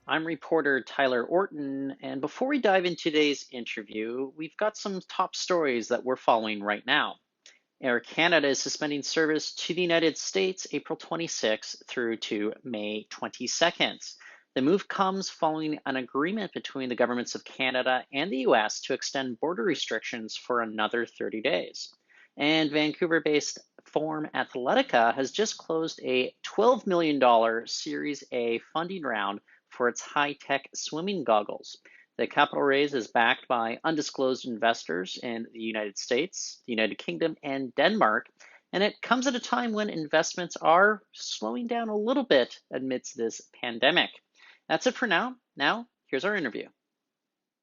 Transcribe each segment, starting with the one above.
I'm reporter Tyler Orton, and before we dive into today's interview, we've got some top stories that we're following right now. Air Canada is suspending service to the United States April 26th through to May 22nd. The move comes following an agreement between the governments of Canada and the US to extend border restrictions for another 30 days. And Vancouver based Form Athletica has just closed a $12 million Series A funding round for its high tech swimming goggles. The capital raise is backed by undisclosed investors in the United States, the United Kingdom, and Denmark, and it comes at a time when investments are slowing down a little bit amidst this pandemic. That's it for now. Now, here's our interview.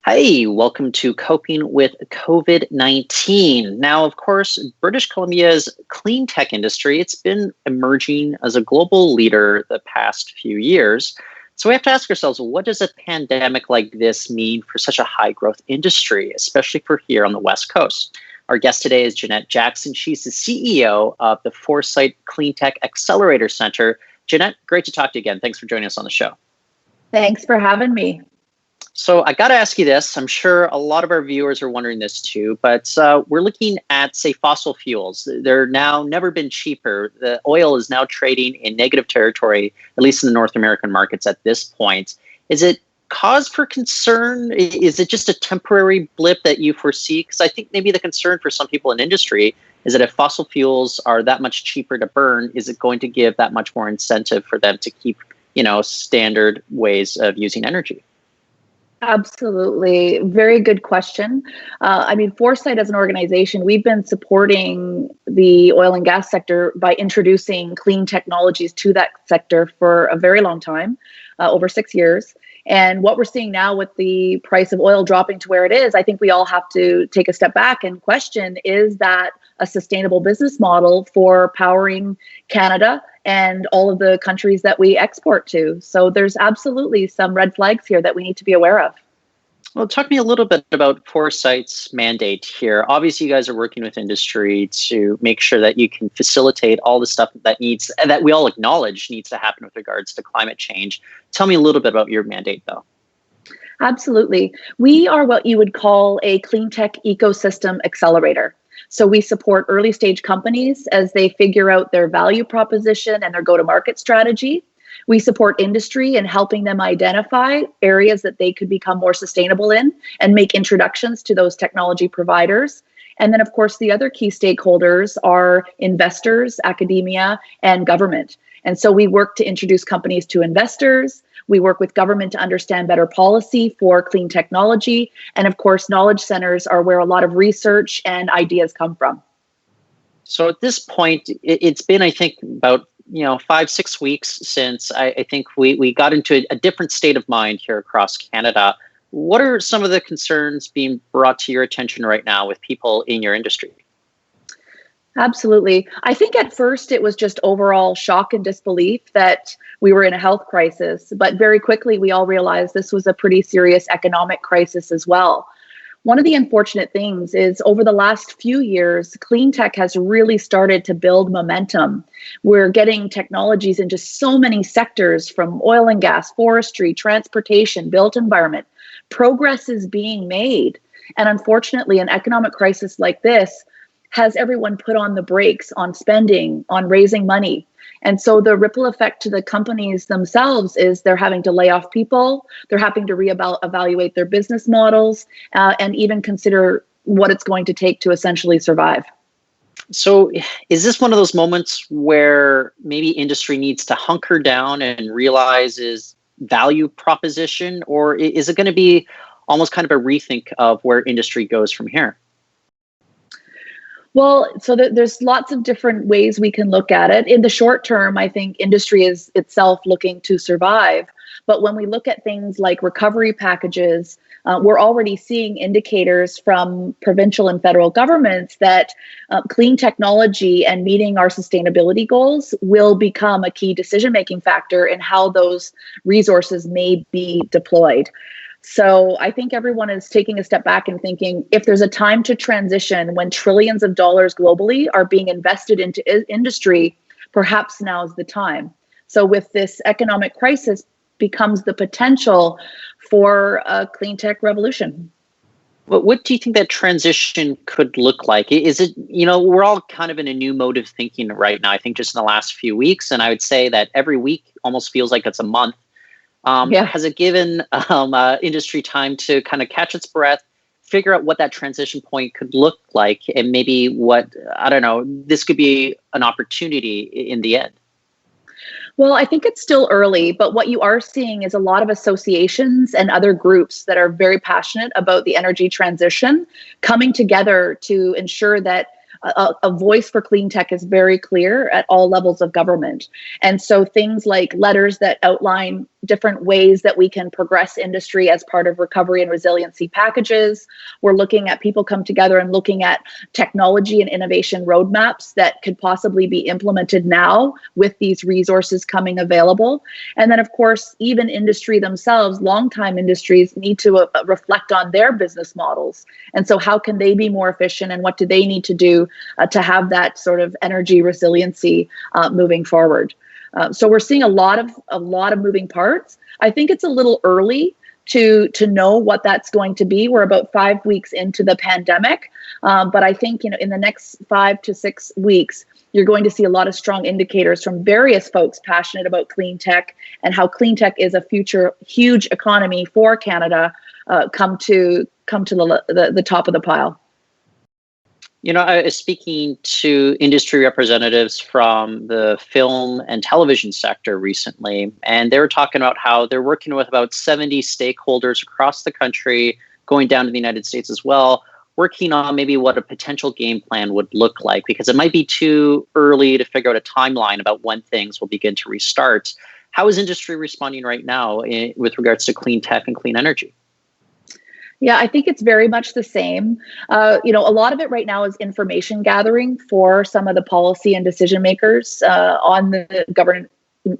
Hi, welcome to Coping with COVID-19. Now, of course, British Columbia's clean tech industry, it's been emerging as a global leader the past few years. So we have to ask ourselves, what does a pandemic like this mean for such a high growth industry, especially for here on the West Coast? Our guest today is Jeanette Jackson. She's the CEO of the Foresight Cleantech Accelerator Centre. Jeanette, great to talk to you again. Thanks for joining us on the show. Thanks for having me. So I got to ask you this. I'm sure a lot of our viewers are wondering this too, but we're looking at, say, fossil fuels. They're now never been cheaper. The oil is now trading in negative territory, at least in the North American markets at this point. Is it cause for concern? Is it just a temporary blip that you foresee? Because I think maybe the concern for some people in industry is that if fossil fuels are that much cheaper to burn, is it going to give that much more incentive for them to keep, standard ways of using energy? Absolutely. Very good question. Foresight as an organization, we've been supporting the oil and gas sector by introducing clean technologies to that sector for a very long time, over 6 years. And what we're seeing now with the price of oil dropping to where it is, I think we all have to take a step back and question, is that a sustainable business model for powering Canada and all of the countries that we export to? So there's absolutely some red flags here that we need to be aware of. Well, talk to me a little bit about Foresight's mandate here. Obviously, you guys are working with industry to make sure that you can facilitate all the stuff that we all acknowledge needs to happen with regards to climate change. Tell me a little bit about your mandate, though. Absolutely. We are what you would call a clean tech ecosystem accelerator. So we support early stage companies as they figure out their value proposition and their go-to-market strategy. We support industry in helping them identify areas that they could become more sustainable in and make introductions to those technology providers. And then, of course, the other key stakeholders are investors, academia, and government. And so we work to introduce companies to investors. We work with government to understand better policy for clean technology. And of course, knowledge centers are where a lot of research and ideas come from. So at this point, it's been, I think, about 5-6 weeks since I think we got into a different state of mind here across Canada. What are some of the concerns being brought to your attention right now with people in your industry? Absolutely. I think at first it was just overall shock and disbelief that we were in a health crisis, but very quickly we all realized this was a pretty serious economic crisis as well. One of the unfortunate things is over the last few years, clean tech has really started to build momentum. We're getting technologies into so many sectors, from oil and gas, forestry, transportation, built environment. Progress is being made. And unfortunately, an economic crisis like this has everyone put on the brakes on spending, on raising money. And so the ripple effect to the companies themselves is they're having to lay off people, they're having to reevaluate their business models, and even consider what it's going to take to essentially survive. So is this one of those moments where maybe industry needs to hunker down and realize its value proposition, or is it going to be almost kind of a rethink of where industry goes from here? Well, so there's lots of different ways we can look at it. In the short term, I think industry is itself looking to survive. But when we look at things like recovery packages, we're already seeing indicators from provincial and federal governments that clean technology and meeting our sustainability goals will become a key decision-making factor in how those resources may be deployed. So I think everyone is taking a step back and thinking, if there's a time to transition when trillions of dollars globally are being invested into industry, perhaps now's the time. So with this economic crisis becomes the potential for a clean tech revolution. What do you think that transition could look like? Is it, we're all kind of in a new mode of thinking right now, I think just in the last few weeks. And I would say that every week almost feels like it's a month. Yeah. Has it given industry time to kind of catch its breath, figure out what that transition point could look like, and maybe this could be an opportunity in the end? Well, I think it's still early, but what you are seeing is a lot of associations and other groups that are very passionate about the energy transition coming together to ensure that a voice for clean tech is very clear at all levels of government. And so things like letters that outline different ways that we can progress industry as part of recovery and resiliency packages. We're looking at people come together and looking at technology and innovation roadmaps that could possibly be implemented now with these resources coming available. And then, of course, even industry themselves, longtime industries need to reflect on their business models. And so how can they be more efficient, and what do they need to do to have that sort of energy resiliency moving forward? So we're seeing a lot of moving parts. I think it's a little early to know what that's going to be. We're about 5 weeks into the pandemic, but I think in the next 5 to 6 weeks, you're going to see a lot of strong indicators from various folks passionate about clean tech and how clean tech is a future huge economy for Canada come to the top of the pile. I was speaking to industry representatives from the film and television sector recently, and they were talking about how they're working with about 70 stakeholders across the country, going down to the United States as well, working on maybe what a potential game plan would look like, because it might be too early to figure out a timeline about when things will begin to restart. How is industry responding right now with regards to clean tech and clean energy? Yeah, I think it's very much the same. A lot of it right now is information gathering for some of the policy and decision makers on the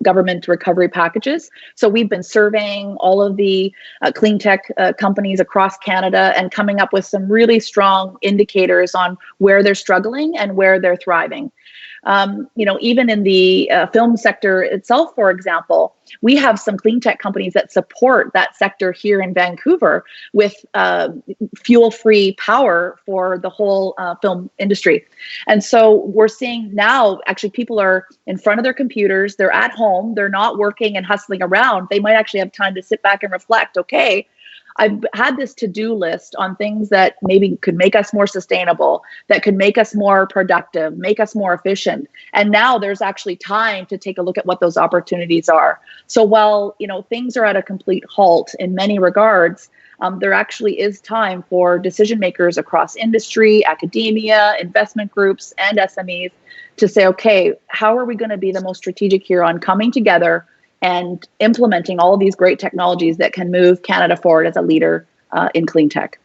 government recovery packages. So we've been surveying all of the clean tech companies across Canada and coming up with some really strong indicators on where they're struggling and where they're thriving. Even in the film sector itself, for example, we have some clean tech companies that support that sector here in Vancouver with fuel-free power for the whole film industry. And so we're seeing now, actually, people are in front of their computers, they're at home, they're not working and hustling around. They might actually have time to sit back and reflect, okay, I've had this to-do list on things that maybe could make us more sustainable, that could make us more productive, make us more efficient. And now there's actually time to take a look at what those opportunities are. So while, things are at a complete halt in many regards, there actually is time for decision makers across industry, academia, investment groups, and SMEs to say, okay, how are we going to be the most strategic here on coming together and implementing all of these great technologies that can move Canada forward as a leader in clean tech?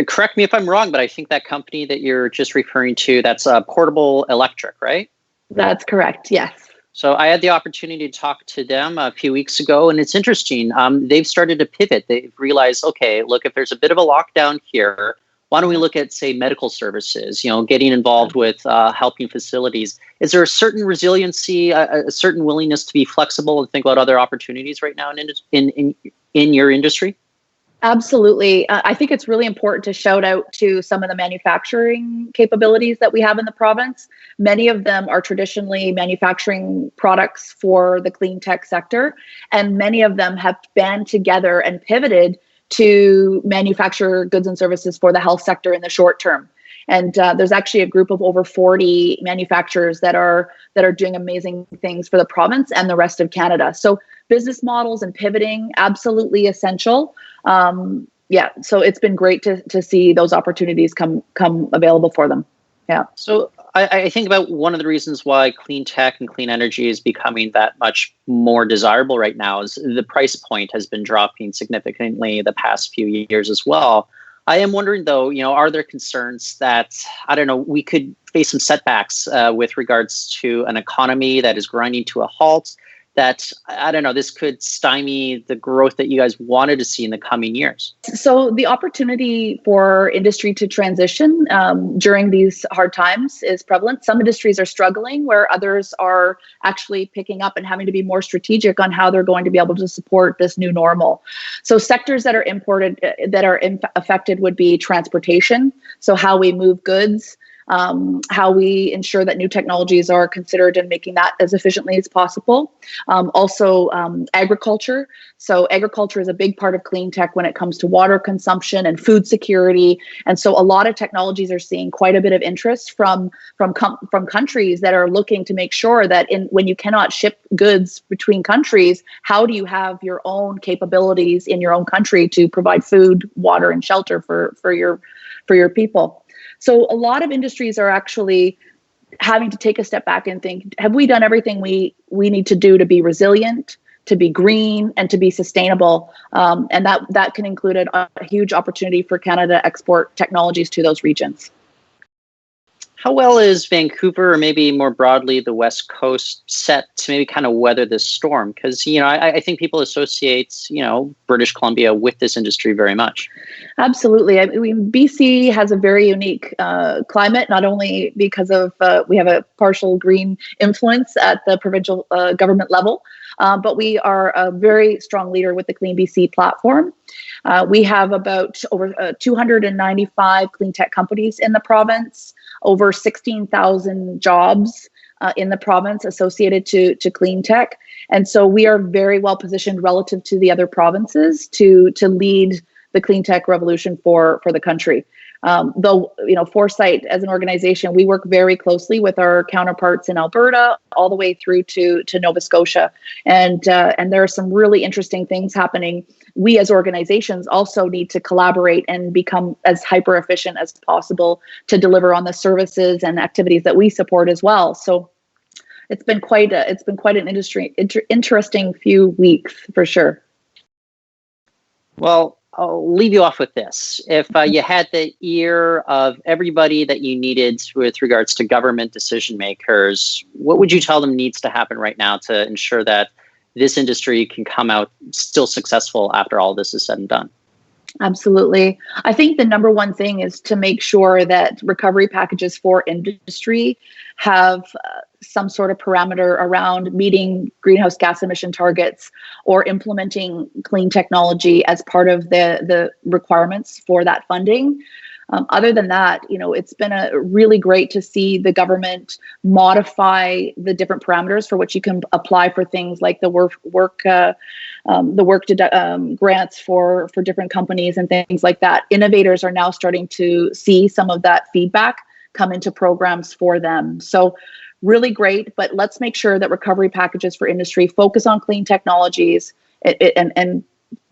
Correct me if I'm wrong, but I think that company that you're just referring to, that's Portable Electric, right? That's correct, yes. So I had the opportunity to talk to them a few weeks ago, and it's interesting. They've started to pivot. They've realized, okay, look, if there's a bit of a lockdown here, why don't we look at, say, medical services, getting involved with helping facilities? Is there a certain resiliency, a certain willingness to be flexible and think about other opportunities right now in your industry? Absolutely. I think it's really important to shout out to some of the manufacturing capabilities that we have in the province. Many of them are traditionally manufacturing products for the clean tech sector, and many of them have band together and pivoted to manufacture goods and services for the health sector in the short term. And there's actually a group of over 40 manufacturers that are doing amazing things for the province and the rest of Canada. So business models and pivoting, absolutely essential. So it's been great to see those opportunities come available for them. Yeah. So I think about one of the reasons why clean tech and clean energy is becoming that much more desirable right now is the price point has been dropping significantly the past few years as well. I am wondering, though, are there concerns that, we could face some setbacks with regards to an economy that is grinding to a halt, that, I don't know, this could stymie the growth that you guys wanted to see in the coming years? So the opportunity for industry to transition during these hard times is prevalent. Some industries are struggling where others are actually picking up and having to be more strategic on how they're going to be able to support this new normal. So sectors that are affected would be transportation. So how we move goods, how we ensure that new technologies are considered and making that as efficiently as possible. Also, agriculture. So agriculture is a big part of clean tech when it comes to water consumption and food security. And so a lot of technologies are seeing quite a bit of interest from countries that are looking to make sure that when you cannot ship goods between countries, how do you have your own capabilities in your own country to provide food, water, and shelter for your people? So a lot of industries are actually having to take a step back and think, have we done everything we need to do to be resilient, to be green, and to be sustainable? And that can include a huge opportunity for Canada to export technologies to those regions. How well is Vancouver, or maybe more broadly the West Coast, set to maybe kind of weather this storm? Because, I think people associate, British Columbia with this industry very much. Absolutely. I mean, BC has a very unique climate, not only because of we have a partial green influence at the provincial government level, but we are a very strong leader with the Clean BC platform. We have about over 295 clean tech companies in the province, over 16,000 jobs in the province associated to clean tech. And so we are very well positioned relative to the other provinces to lead the clean tech revolution for the country. Though, Foresight as an organization, we work very closely with our counterparts in Alberta all the way through to Nova Scotia. And there are some really interesting things happening. We as organizations also need to collaborate and become as hyper efficient as possible to deliver on the services and activities that we support as well. So it's been quite an interesting few weeks for sure. Well, I'll leave you off with this. If you had the ear of everybody that you needed with regards to government decision makers, what would you tell them needs to happen right now to ensure that this industry can come out still successful after all this is said and done? Absolutely. I think the number one thing is to make sure that recovery packages for industry have some sort of parameter around meeting greenhouse gas emission targets or implementing clean technology as part of the requirements for that funding. Other than that, it's been really great to see the government modify the different parameters for which you can apply for things like the work grants for different companies and things like that. Innovators are now starting to see some of that feedback come into programs for them. So really great, but let's make sure that recovery packages for industry focus on clean technologies and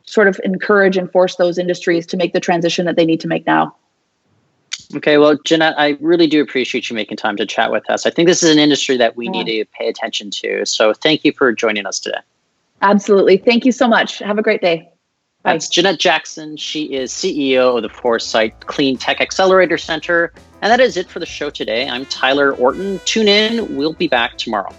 sort of encourage and force those industries to make the transition that they need to make now. Okay, well, Jeanette, I really do appreciate you making time to chat with us. I think this is an industry that we need to pay attention to. So thank you for joining us today. Absolutely. Thank you so much. Have a great day. Bye. That's Jeanette Jackson. She is CEO of the Foresight Cleantech Accelerator Centre. And that is it for the show today. I'm Tyler Orton. Tune in. We'll be back tomorrow.